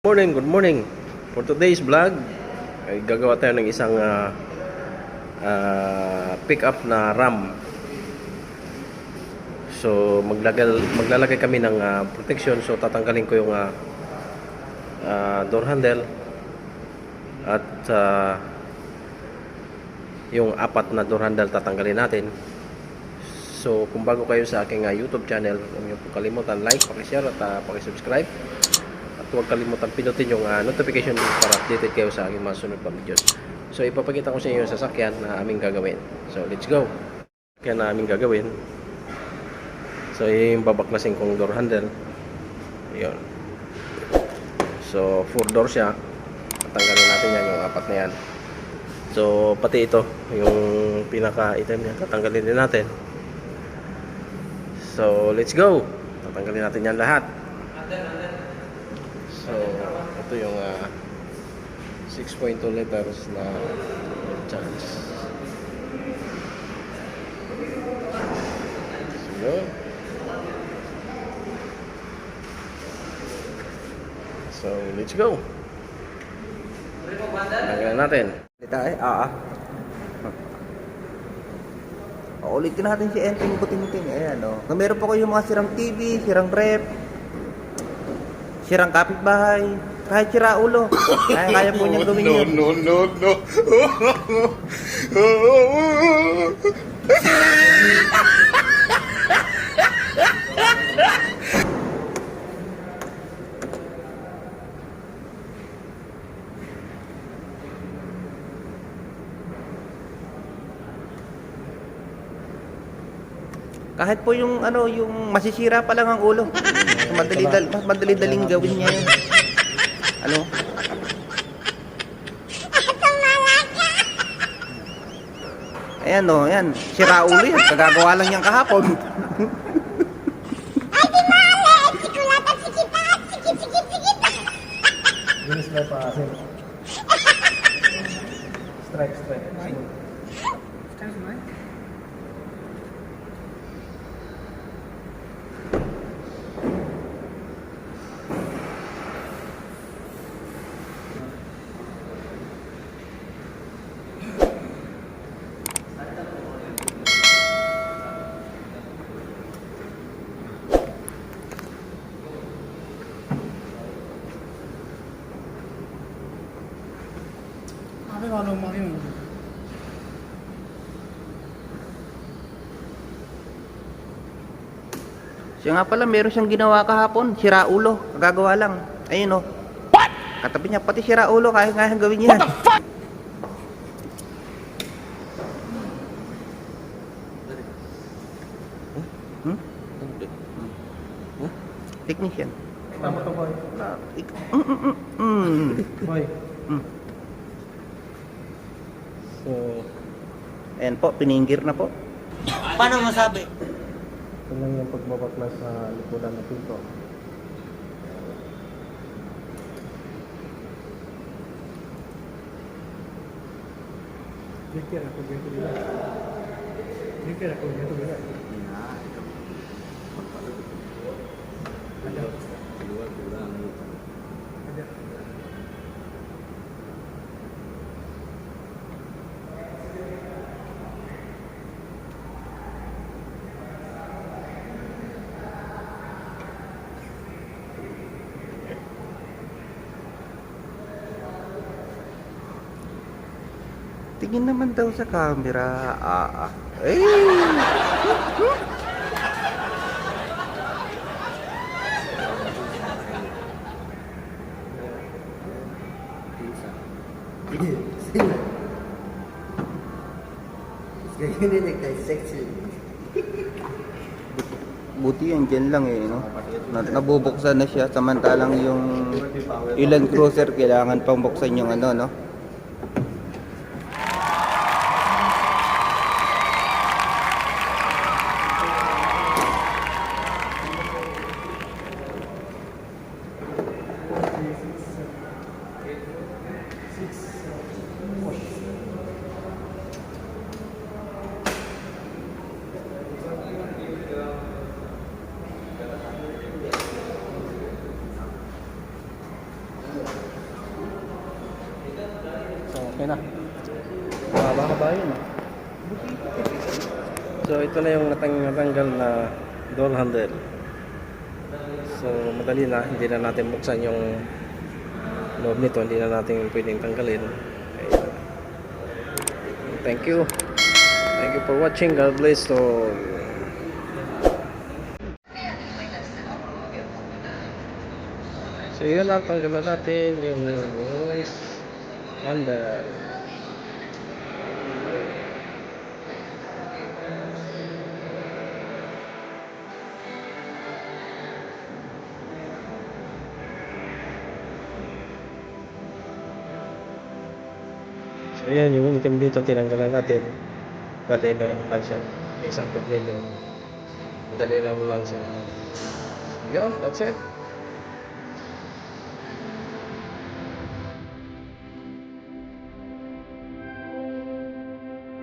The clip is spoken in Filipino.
Good morning. For today's vlog, ay gagawa tayo ng isang pick-up na RAM. So maglalagay kami ng protection. So tatanggalin ko yung door handle at yung apat na door handle tatanggalin natin. So kung bago kayo sa aking YouTube channel, huwag niyo po kalimutan like, paki-share at paki-subscribe. At huwag kalimutan pinutin yung notification para updated kayo sa aking mga sunod pa videos. So ipapakita ko sa inyo yung sasakyan na aming gagawin. So let's go. Sasakyan na aming gagawin. So yung babaklasin kong door handle. Ayun. So 4 door siya. Tatanggalin natin yan, yung apat na yan. So pati ito, yung pinaka-item niya, tatanggalin din natin. So let's go. Tatanggalin natin yan lahat. So, ito yung 6.2 liters na charge. So, let's go. Tanggalin natin. Ulitin natin si Enteng buting-buting. Ayan, o. Meron pa ko yung mga sirang TV, sirang rep, sirang kapitbahay, kahit sira ulo. Kaya po niyang gawin yun. No. Kahit po yung yung masisira pa lang ang ulo. Madali-daling gawin niya yun. Ayan o, ayan. Sira ulo yan. Kagagawa lang niyang kahapon. Ay, di mali! Sikulatan, sikitan! Sikit! Bilis na pa kasi. Strike. Siya nga pala, meron siyang ginawa kahapon. Sira ulo. Kagagawa lang. Ayun o. What? Katabi niya, pati sira ulo. Kaya nga gawin niya. What the fuck? Technician. Tama ka, boy. Boy. So, Ayan po, piningir na po. Paano masabi? ito lang yung pagbabaklas sa likuran na pinto. Dikira ako dito bila. Tingin naman daw sa camera. Eh! Buti yan dyan lang eh, no? Nabubuksan na siya, samantalang yung Land Cruiser kailangan pang buksan yung no? yun. So ito na yung natanggal na door handle. So madali na, hindi na natin buksan yung loob nito, hindi na natin pwedeng tanggalin. Ayan. Thank you. Thank you for watching. God bless. So yun lang, tanggalan natin yung voice handle. So yan, yung item dito tinanggalan natin. Pati na lang siya. Isang pagdito. Madali lang siya. Yun, that's it.